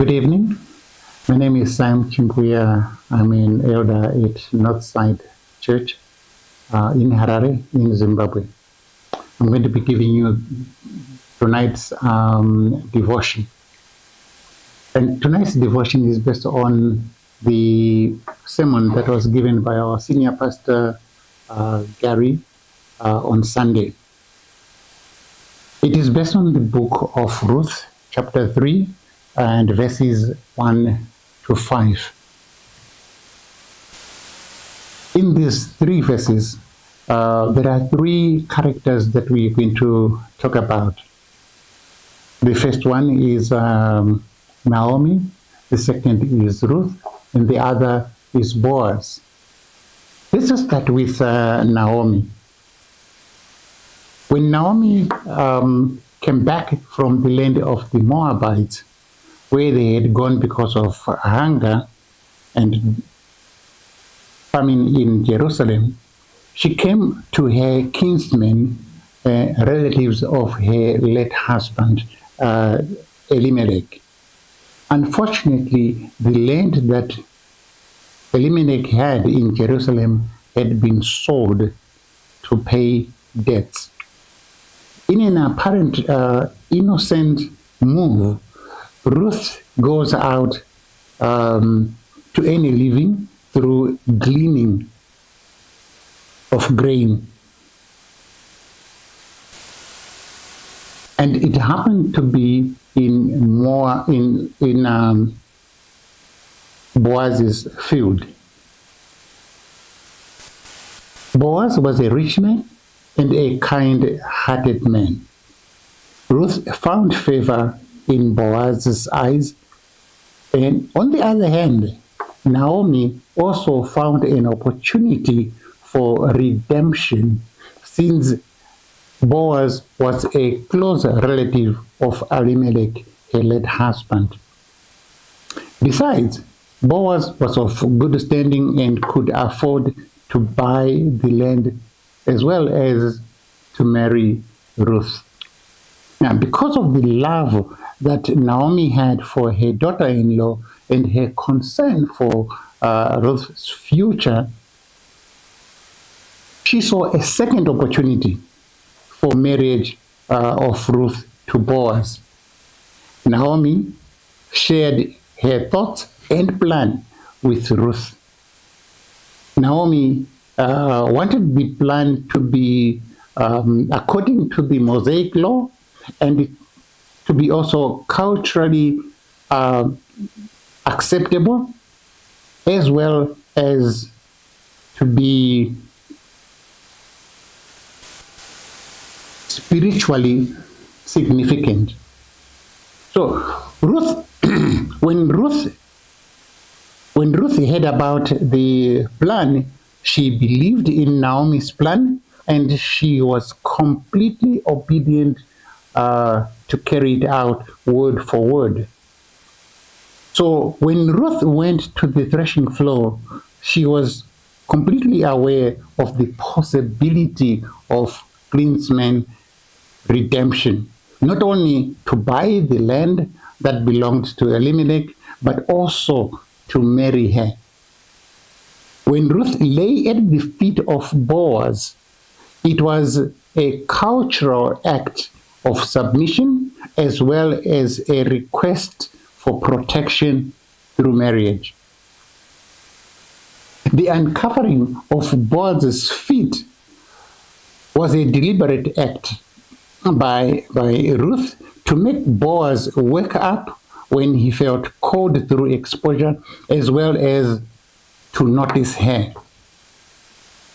Good evening. My name is Sam Chimbuya. I'm an elder at Northside Church in Harare, in Zimbabwe. I'm going to be giving you tonight's devotion. And tonight's devotion is based on the sermon that was given by our senior pastor, Gary, on Sunday. It is based on the book of Ruth, chapter 3, and verses 1 to 5. In these three verses, there are three characters that we're going to talk about. The first one is Naomi, the second is Ruth, and the other is Boaz. Let's just start with Naomi. When Naomi came back from the land of the Moabites, where they had gone because of hunger and famine in Jerusalem, she came to her kinsmen, relatives of her late husband, Elimelech. Unfortunately, the land that Elimelech had in Jerusalem had been sold to pay debts. In an apparent innocent move, Ruth goes out to earn a living through gleaning of grain. And it happened to be in Boaz's field. Boaz was a rich man and a kind-hearted man. Ruth found favor in Boaz's eyes, and on the other hand, Naomi also found an opportunity for redemption, since Boaz was a close relative of Elimelech, her late husband. Besides, Boaz was of good standing and could afford to buy the land as well as to marry Ruth. Now, because of the love that Naomi had for her daughter-in-law and her concern for Ruth's future, she saw a second opportunity for marriage of Ruth to Boaz. Naomi shared her thoughts and plan with Ruth. Naomi wanted the plan to be according to the Mosaic law and to be also culturally acceptable, as well as to be spiritually significant. So Ruth, when Ruth heard about the plan, she believed in Naomi's plan, and she was completely obedient to carry it out word for word. So when Ruth went to the threshing floor, she was completely aware of the possibility of kinsman redemption, not only to buy the land that belonged to Elimelech, but also to marry her. When Ruth lay at the feet of Boaz, it was a cultural act of submission as well as a request for protection through marriage. The uncovering of Boaz's feet was a deliberate act by Ruth to make Boaz wake up when he felt cold through exposure, as well as to notice her.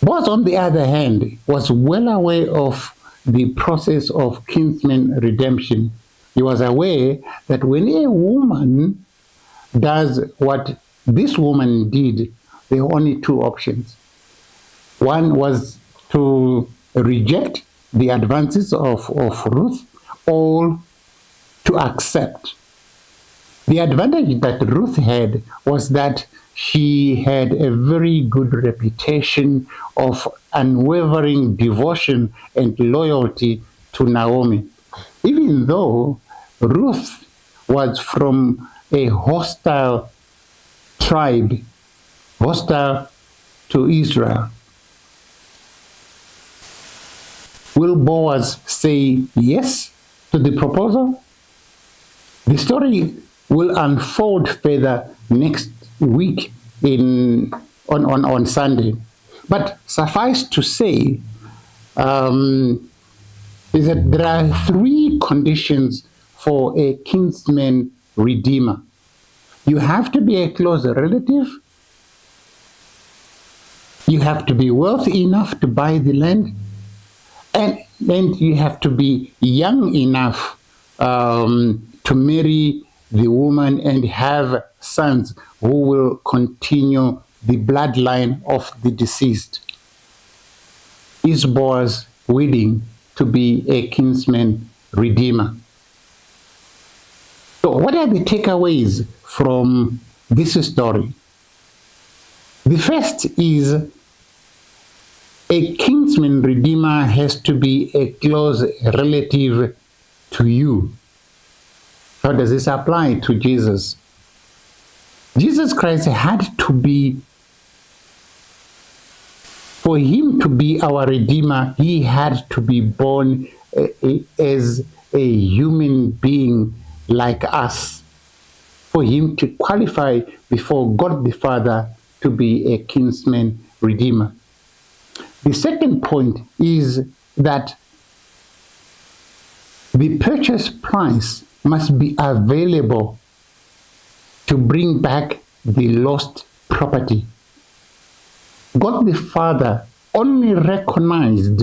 Boaz, on the other hand, was well aware of the process of kinsman redemption. He was aware that when a woman does what this woman did, there were only two options. One was to reject the advances of Ruth, or to accept. The advantage that Ruth had was that she had a very good reputation of unwavering devotion and loyalty to Naomi. Even though Ruth was from a hostile tribe, hostile to Israel. Will Boaz say yes to the proposal? The story will unfold further next week on Sunday. But suffice to say, is that there are three conditions for a kinsman redeemer. You have to be a close relative. You have to be wealthy enough to buy the land. And you have to be young enough to marry the woman and have sons who will continue the bloodline of the deceased. Is Boaz willing to be a kinsman redeemer? So what are the takeaways from this story? The first is a kinsman redeemer has to be a close relative to you. How does this apply to Jesus? Jesus Christ had to be, for him to be our redeemer, he had to be born as a human being like us, for him to qualify before God the Father to be a kinsman redeemer. The second point is that the purchase price must be available to bring back the lost property. God the Father only recognized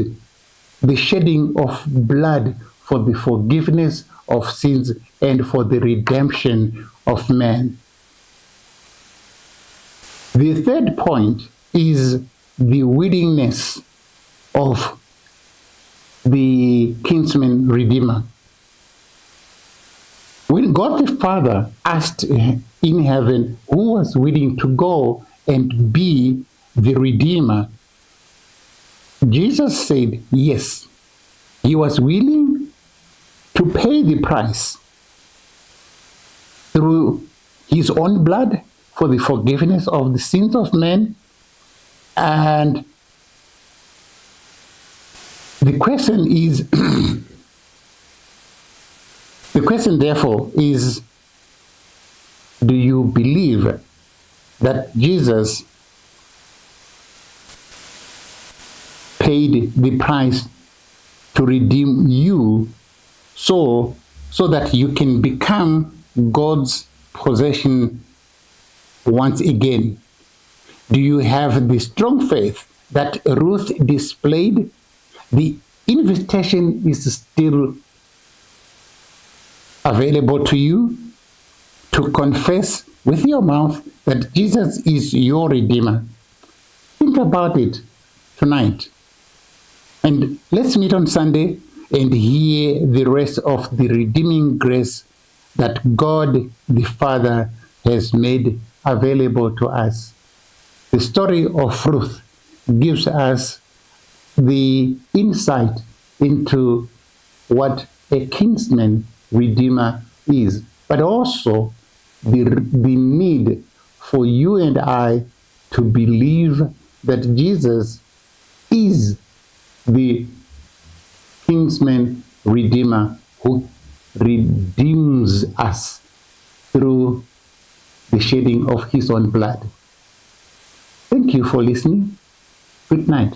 the shedding of blood for the forgiveness of sins and for the redemption of man. The third point is the willingness of the kinsman redeemer. When God the Father asked in heaven who was willing to go and be the redeemer, Jesus said yes. He was willing to pay the price through his own blood for the forgiveness of the sins of men. And the question is, the question therefore is, do you believe that Jesus paid the price to redeem you so that you can become God's possession once again? Do you have the strong faith that Ruth displayed? The invitation is still available to you to confess with your mouth that Jesus is your Redeemer. Think about it tonight. And let's meet on Sunday and hear the rest of the redeeming grace that God the Father has made available to us. The story of Ruth gives us the insight into what a kinsman redeemer is, but also the need for you and I to believe that Jesus is the kinsman redeemer who redeems us through the shedding of his own blood. Thank you for listening. Good night.